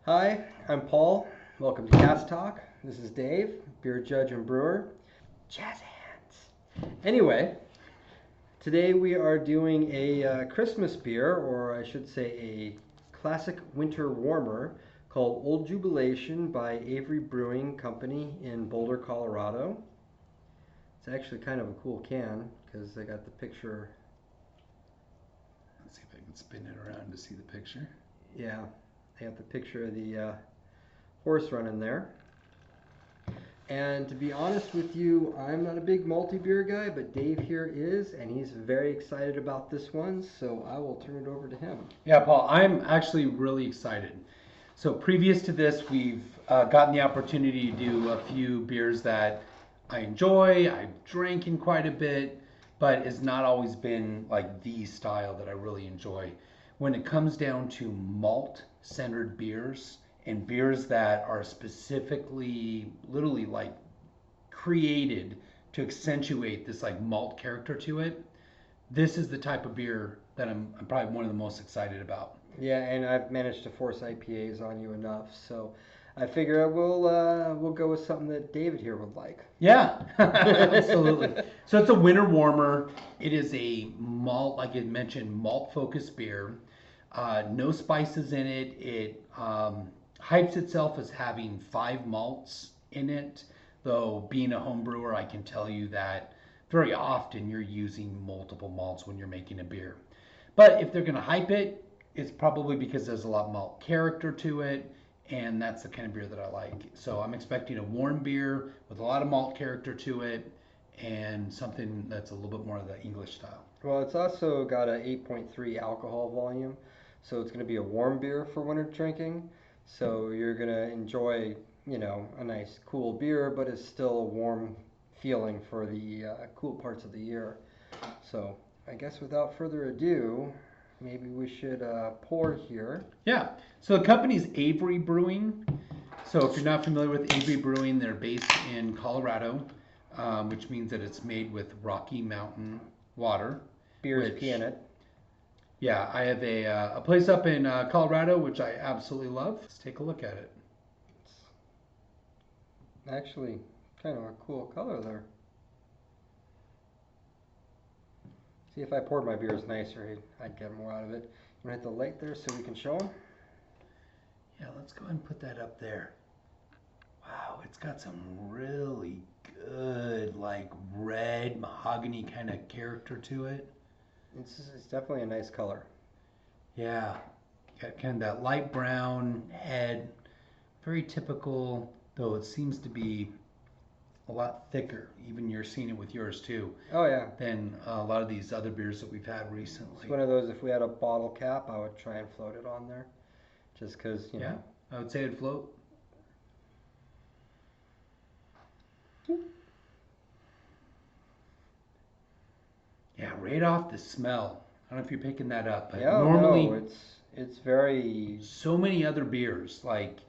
Hi, I'm Paul. Welcome to Cask Talk. This is Dave, beer judge and brewer. Jazz hands. Anyway, today we are doing a Christmas beer, or I should say a classic winter warmer called Old Jubilation by Avery Brewing Company in Boulder, Colorado. It's actually kind of a cool can because I got the picture. Let's see if I can spin it around to see the picture. Yeah, I got the picture of the horse running there. And to be honest with you, I'm not a big malty beer guy, but Dave here is, and he's very excited about this one, so I will turn it over to him. Yeah, Paul, I'm actually really excited. So previous to this, we've gotten the opportunity to do a few beers that I enjoy, I've drank in quite a bit, but it's not always been like the style that I really enjoy. When it comes down to malt-centered beers, and beers that are specifically, literally like created to accentuate this like malt character to it, this is the type of beer that I'm probably one of the most excited about. Yeah, and I've managed to force IPAs on you enough, so I figure we'll go with something that David here would like. Yeah, absolutely. So it's a winter warmer. It is a malt, like I mentioned, malt focused beer. No spices in it. It hypes itself as having 5 malts in it. Though being a home brewer, I can tell you that very often you're using multiple malts when you're making a beer. But if they're going to hype it, it's probably because there's a lot of malt character to it, and that's the kind of beer that I like. So I'm expecting a warm beer with a lot of malt character to it, and something that's a little bit more of the English style. Well, it's also got a 8.3 alcohol volume, so it's going to be a warm beer for winter drinking. So you're going to enjoy, a nice cool beer, but it's still a warm feeling for the cool parts of the year. So I guess without further ado, maybe we should pour here. Yeah. So the company's Avery Brewing. So if you're not familiar with Avery Brewing, they're based in Colorado, which means that it's made with Rocky Mountain water. Beer's peanut. Yeah, I have a place up in Colorado, which I absolutely love. Let's take a look at it. It's actually kind of a cool color there. See, if I poured my beers nicer, I'd get more out of it. You want to hit the light there so we can show them? Yeah, let's go ahead and put that up there. Wow, it's got some really good, like red mahogany kind of character to it. It's definitely a nice color. Yeah, got kind of that light brown head, very typical, though it seems to be a lot thicker. Even you're seeing it with yours too. Oh yeah. Than a lot of these other beers that we've had recently. It's one of those, if we had a bottle cap, I would try and float it on there. Just because, you know. I would say it'd float. Yeah, right off the smell. I don't know if you're picking that up, but normally no, it's very. So many other beers, like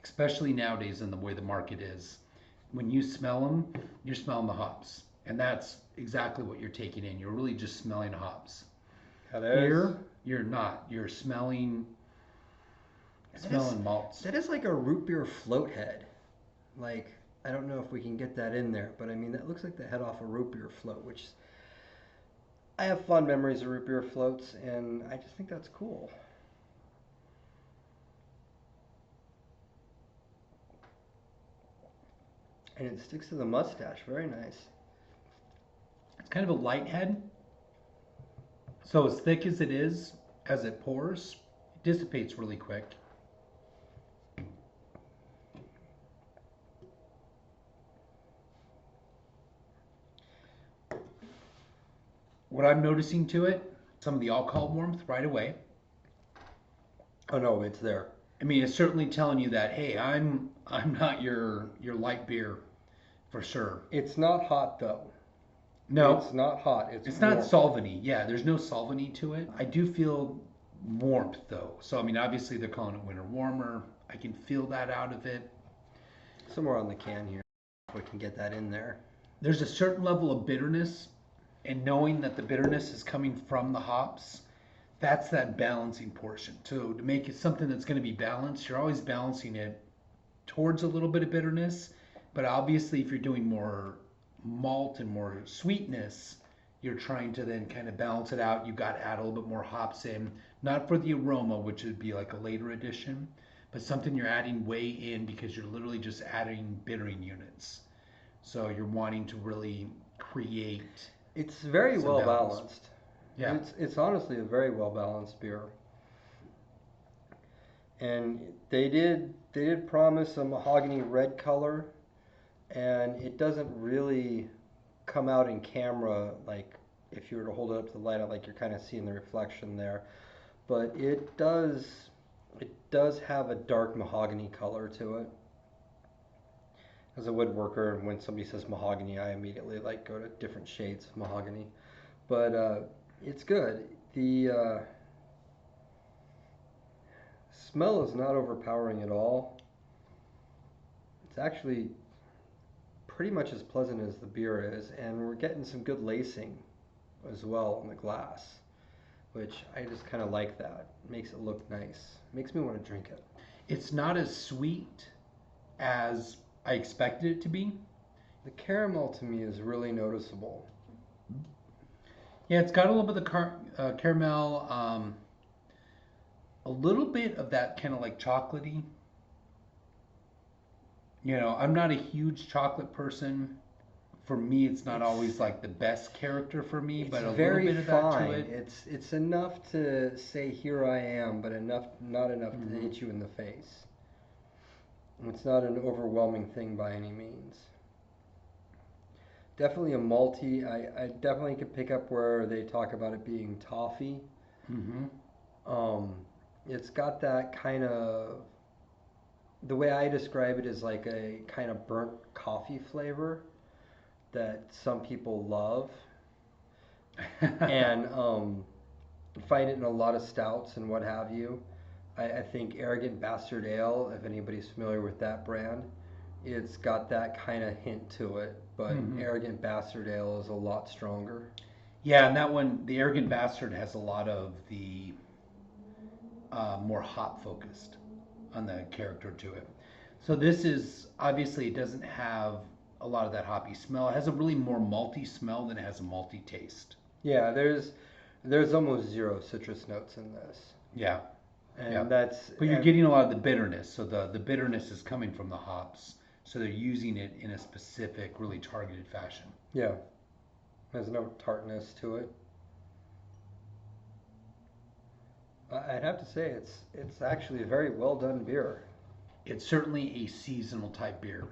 especially nowadays in the way the market is, when you smell them, you're smelling the hops, and that's exactly what you're taking in. You're really just smelling hops. Here, you're not. You're smelling malts. That is like a root beer float head. Like, I don't know if we can get that in there, but I mean, that looks like the head off a root beer float, which I have fond memories of root beer floats, and I just think that's cool. And it sticks to the mustache. Very nice. It's kind of a light head. So as thick as it is, as it pours, it dissipates really quick. What I'm noticing to it, some of the alcohol warmth right away. Oh no, it's there. I mean, it's certainly telling you that, hey, I'm not your light beer for sure. It's not hot though. No, it's not hot. It's not solvent-y. Yeah, there's no solvent-y to it. I do feel warmth though. So I mean, obviously they're calling it winter warmer. I can feel that out of it. Somewhere on the can here, we can get that in there. There's a certain level of bitterness, and knowing that the bitterness is coming from the hops, that's that balancing portion. So to make it something that's going to be balanced, you're always balancing it towards a little bit of bitterness. But obviously, if you're doing more malt and more sweetness, you're trying to then kind of balance it out. You've got to add a little bit more hops in, not for the aroma, which would be like a later addition, but something you're adding way in because you're literally just adding bittering units. So you're wanting to really create It's very some well balance. balanced. Yeah. It's honestly a very well balanced beer. And they did promise a mahogany red color, and it doesn't really come out in camera like if you were to hold it up to the light, like you're kind of seeing the reflection there. But it does have a dark mahogany color to it. As a woodworker, when somebody says mahogany, I immediately like go to different shades of mahogany. But it's good. The smell is not overpowering at all. It's actually pretty much as pleasant as the beer is, and we're getting some good lacing as well on the glass, which I just kind of like that. Makes it look nice. Makes me want to drink it. It's not as sweet as I expected it to be. The caramel to me is really noticeable. Yeah, it's got a little bit of caramel, a little bit of that kind of like chocolatey. I'm not a huge chocolate person. For me, it's not always like the best character for me, It's but a little very bit of that fine. to it. It's enough to say here I am, but not enough to Mhm. hit you in the face. It's not an overwhelming thing by any means. Definitely a malty. I definitely could pick up where they talk about it being toffee. Hmm. Um, it's got that kind of, the way I describe it is like a kind of burnt coffee flavor that some people love, and find it in a lot of stouts and what have you. I think Arrogant Bastard Ale, if anybody's familiar with that brand, it's got that kind of hint to it, but Hmm. Arrogant Bastard Ale is a lot stronger. Yeah, and that one, the Arrogant Bastard, has a lot of the more hop focused on the character to it. So this is obviously, it doesn't have a lot of that hoppy smell. It has a really more malty smell than it has a malty taste. Yeah, there's almost zero citrus notes in this, Yeah, yeah. and that's But you're and getting a lot of the bitterness. So the bitterness is coming from the hops. So they're using it in a specific, really targeted fashion. yeah, there's no tartness to it. I'd have to say it's actually a very well done beer. It's certainly a seasonal type beer.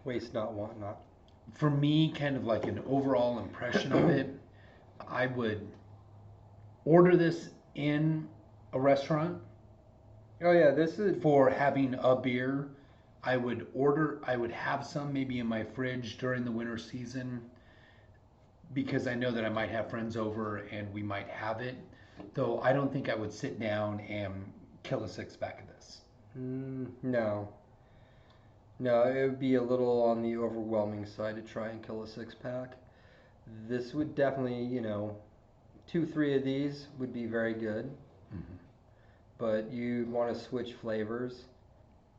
Waste not, want not. For me, kind of like an overall impression of it, I would order this in a restaurant Oh yeah, this is for having a beer. I would have some maybe in my fridge during the winter season because I know that I might have friends over and we might have it. Though I don't think I would sit down and kill a six pack of this. no, no. It would be a little on the overwhelming side to try and kill a six pack. This would definitely, two, three of these would be very good, Mhm. but you want to switch flavors.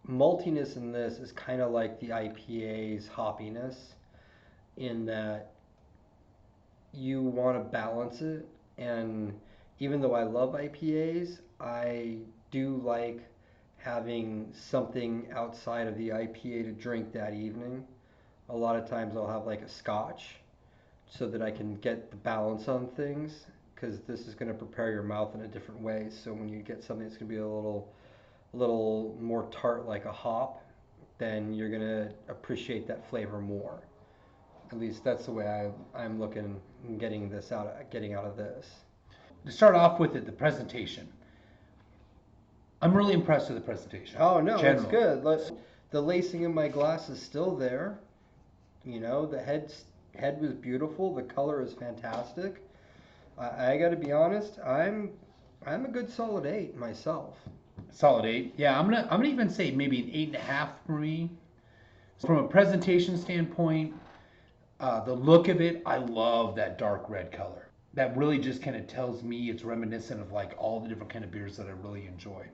Maltiness in this is kind of like the IPA's hoppiness in that you want to balance it. And even though I love IPAs, I do like having something outside of the IPA to drink that evening. A lot of times I'll have like a scotch so that I can get the balance on things because this is going to prepare your mouth in a different way. So when you get something that's going to be a little more tart like a hop, then you're going to appreciate that flavor more. At least that's the way I'm looking and getting out of this. To start off with it, the presentation. I'm really impressed with the presentation. Oh no, it's Generally. good. The lacing in my glass is still there. The head was beautiful. The color is fantastic. I got to be honest. I'm a good solid 8 myself. Solid 8. Yeah, I'm gonna even say maybe an 8.5 for me. From a presentation standpoint, the look of it, I love that dark red color. that really just kind of tells me it's reminiscent of like all the different kind of beers that I really enjoy.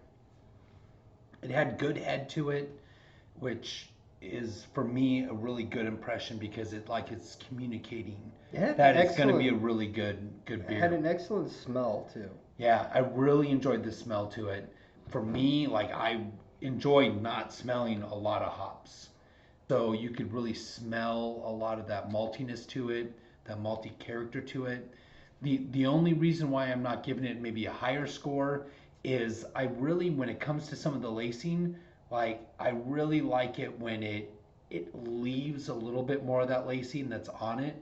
It had good head to it, which is for me a really good impression because it's communicating that it's going to be a really good It beer. had an excellent smell too. Yeah, I really enjoyed the smell to it. For me, like I enjoy not smelling a lot of hops. So you could really smell a lot of that maltiness to it, that malty character to it. The only reason why I'm not giving it maybe a higher score is I really, when it comes to some of the lacing, like I really like it when it leaves a little bit more of that lacing that's on it.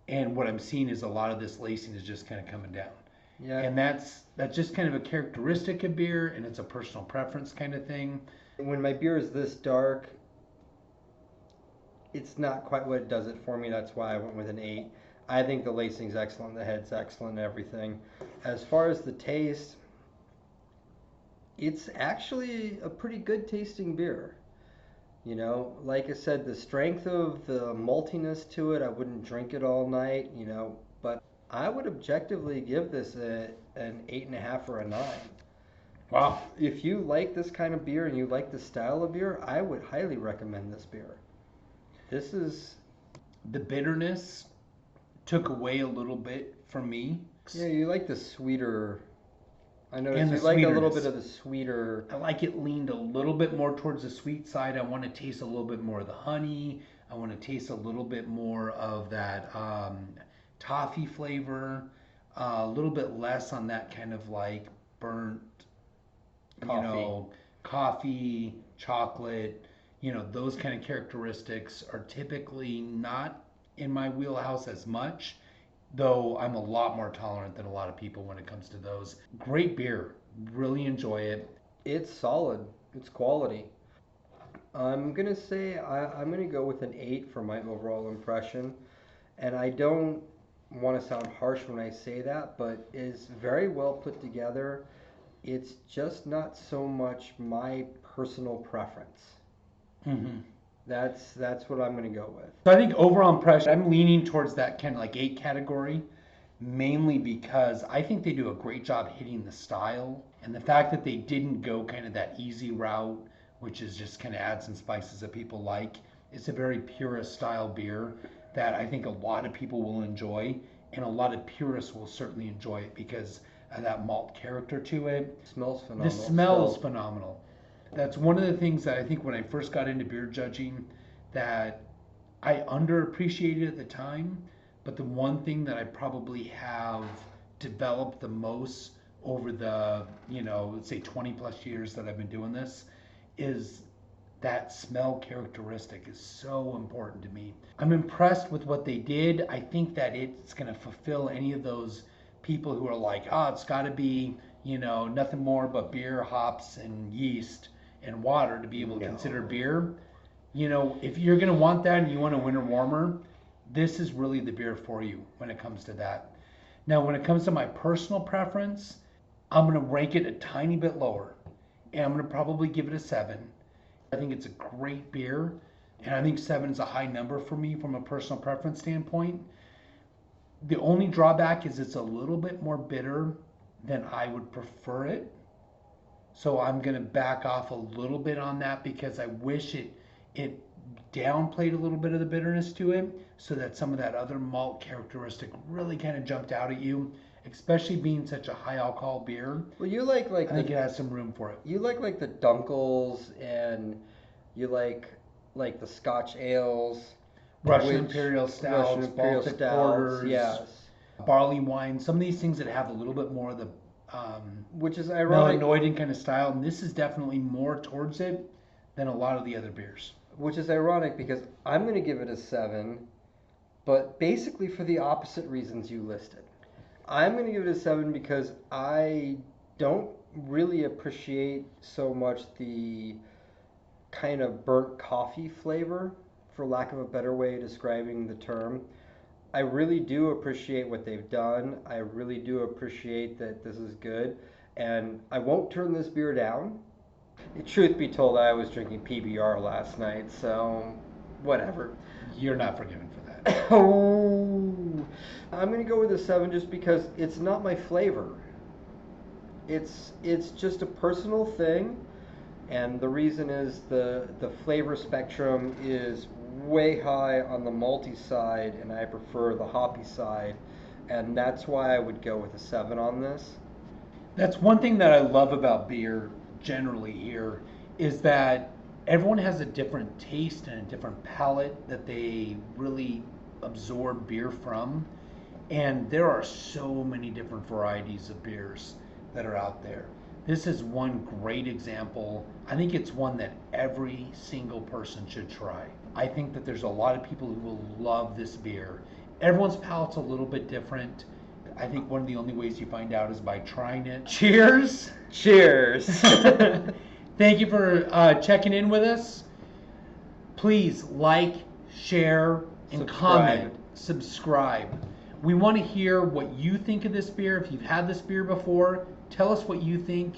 And what I'm seeing is a lot of this lacing is just kind of coming down. Yeah. And that's just kind of a characteristic of beer, and it's a personal preference kind of thing. When my beer is this dark, it's not quite what does it for me. That's why I went with an 8. I think the lacing's excellent, the head's excellent, and everything. As far as the taste, it's actually a pretty good tasting beer. You know, like I said, the strength of the maltiness to it, I wouldn't drink it all night, you know, but I would objectively give this an 8.5 or a 9. Wow. If you like this kind of beer and you like the style of beer, I would highly recommend this beer. This is... The bitterness took away a little bit from me. Yeah, you like the sweeter... I noticed And you the like a little bit sweeterness. of the sweeter... I like it leaned a little bit more towards the sweet side. I want to taste a little bit more of the honey. I want to taste a little bit more of that toffee flavor. A little bit less on that kind of like burnt, coffee, chocolate. Those kind of characteristics are typically not in my wheelhouse as much, though I'm a lot more tolerant than a lot of people when it comes to those. Great beer. Really enjoy it. It's solid. It's quality. I'm going to say I'm going to go with an 8 for my overall impression. And I don't want to sound harsh when I say that, but it's very well put together. It's just not so much my personal preference. Mm-hmm. That's what I'm going to go with. So I think overall impression, I'm leaning towards that kind of like 8 category, mainly because I think they do a great job hitting the style, and the fact that they didn't go kind of that easy route, which is just kind of add some spices that people like. It's a very purist style beer that I think a lot of people will enjoy, and a lot of purists will certainly enjoy it because of that malt character to it. It smells phenomenal. The smell is phenomenal. That's one of the things that I think when I first got into beer judging that I underappreciated at the time, but the one thing that I probably have developed the most over the, let's say 20 plus years that I've been doing this is that smell characteristic is so important to me. I'm impressed with what they did. I think that it's going to fulfill any of those people who are like, it's got to be, nothing more but beer, hops, and yeast and water to be able to consider beer. If you're going to want that and you want a winter warmer, this is really the beer for you when it comes to that. Now, when it comes to my personal preference, I'm going to rank it a tiny bit lower. And I'm going to probably give it a 7. I think it's a great beer. And I think 7 is a high number for me from a personal preference standpoint. The only drawback is it's a little bit more bitter than I would prefer it. So I'm going to back off a little bit on that because I wish it downplayed a little bit of the bitterness to it so that some of that other malt characteristic really kind of jumped out at you, especially being such a high alcohol beer. Well, you like I think it has some room for it. You like the Dunkels, and you like the Scotch ales, Russian Imperial Stouts, Baltic Porters, yes, barley wine, some of these things that have a little bit more of the which is ironic, melanoidin kind of style, and this is definitely more towards it than a lot of the other beers. Which is ironic because I'm going to give it a 7, but basically for the opposite reasons you listed. I'm going to give it a 7 because I don't really appreciate so much the kind of burnt coffee flavor, for lack of a better way of describing the term. I really do appreciate what they've done. I really do appreciate that this is good. And I won't turn this beer down. Truth be told, I was drinking PBR last night, so whatever. You're not forgiven for that. Oh, I'm gonna go with a 7 just because it's not my flavor. It's just a personal thing, and the reason is the flavor spectrum is way high on the malty side, and I prefer the hoppy side, and that's why I would go with a 7 on this. That's one thing that I love about beer generally here is that everyone has a different taste and a different palate that they really absorb beer from. And there are so many different varieties of beers that are out there. This is one great example. I think it's one that every single person should try. I think that there's a lot of people who will love this beer. Everyone's palate's a little bit different. I think one of the only ways you find out is by trying it. Cheers! Cheers! Thank you for checking in with us. Please like, share, and comment. Subscribe. We want to hear what you think of this beer. If you've had this beer before, tell us what you think.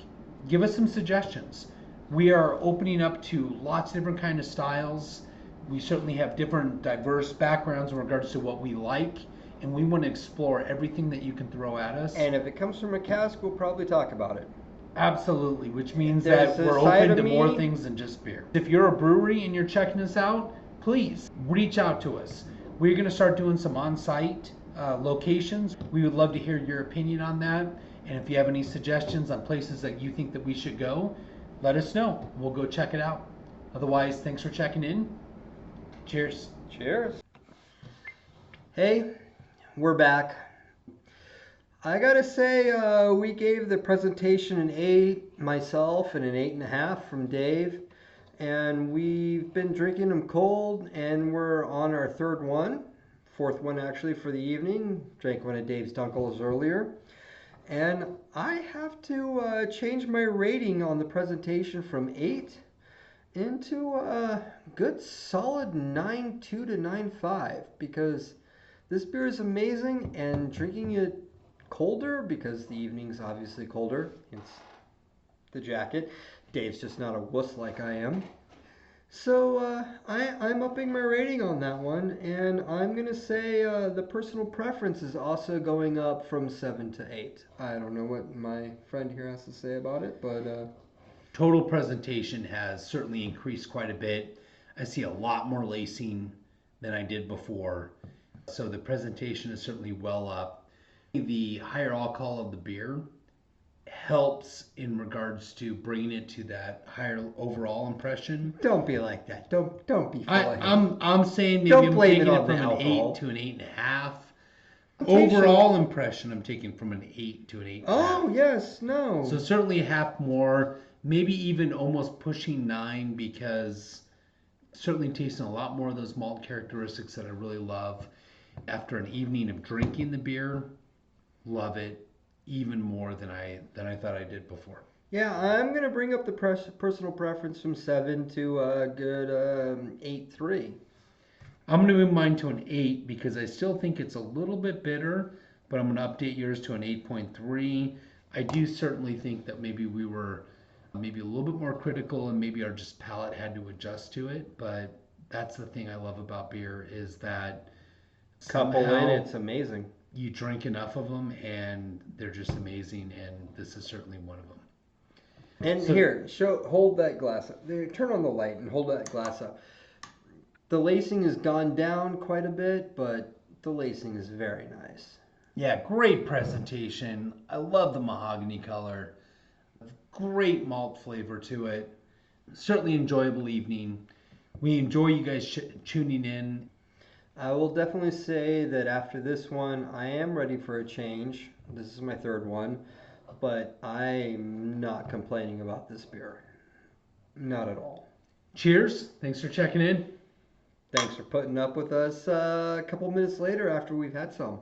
Give us some suggestions. We are opening up to lots of different kind of styles. We certainly have different diverse backgrounds in regards to what we like, and we want to explore everything that you can throw at us. And if it comes from a cask, we'll probably talk about it. Absolutely, which means that we're open to more things than just beer. If you're a brewery and you're checking us out, please reach out to us. We're going to start doing some on-site locations. We would love to hear your opinion on that. And if you have any suggestions on places that you think that we should go, let us know. We'll go check it out. Otherwise, thanks for checking in. Cheers. Cheers. Hey, we're back. I gotta say, we gave the presentation an 8 myself and an 8.5 from Dave. And we've been drinking them cold, and we're on our fourth one actually for the evening. Drank one of Dave's Dunkels earlier. And I have to change my rating on the presentation from 8 into a good solid 9.2 to 9.5, because this beer is amazing, and drinking it colder, because the evening's obviously colder, it's the jacket. Dave's just not a wuss like I am. So I'm upping my rating on that one, and I'm going to say the personal preference is also going up from 7 to 8. I don't know what my friend here has to say about it, but... Total presentation has certainly increased quite a bit. I see a lot more lacing than I did before. So the presentation is certainly well up. The higher alcohol of the beer helps in regards to bringing it to that higher overall impression. Don't be like that. Don't be. I'm saying maybe don't I'm blame taking it it on from the an alcohol. 8 to an 8.5. Overall impression, I'm taking from an 8 to an 8.5. Oh yes, no. So certainly a half more, maybe even almost pushing 9, because certainly tasting a lot more of those malt characteristics that I really love. After an evening of drinking the beer, love it even more than I thought I did before. Yeah, I'm gonna bring up the personal preference from 7 to a good 8.3. I'm gonna move mine to an 8 because I still think it's a little bit bitter, but I'm gonna update yours to an 8.3. I do certainly think that maybe we were maybe a little bit more critical, and maybe our just palate had to adjust to it. But that's the thing I love about beer, is that Couple in, it's amazing. You drink enough of them and they're just amazing, and this is certainly one of them. And so, here, hold that glass up. Turn on the light and hold that glass up. The lacing has gone down quite a bit, but the lacing is very nice. Yeah, great presentation. I love the mahogany color. Great malt flavor to it. Certainly enjoyable evening. We enjoy you guys tuning in. I will definitely say that after this one, I am ready for a change. This is my third one, but I'm not complaining about this beer. Not at all. Cheers. Thanks for checking in. Thanks for putting up with us a couple minutes later after we've had some.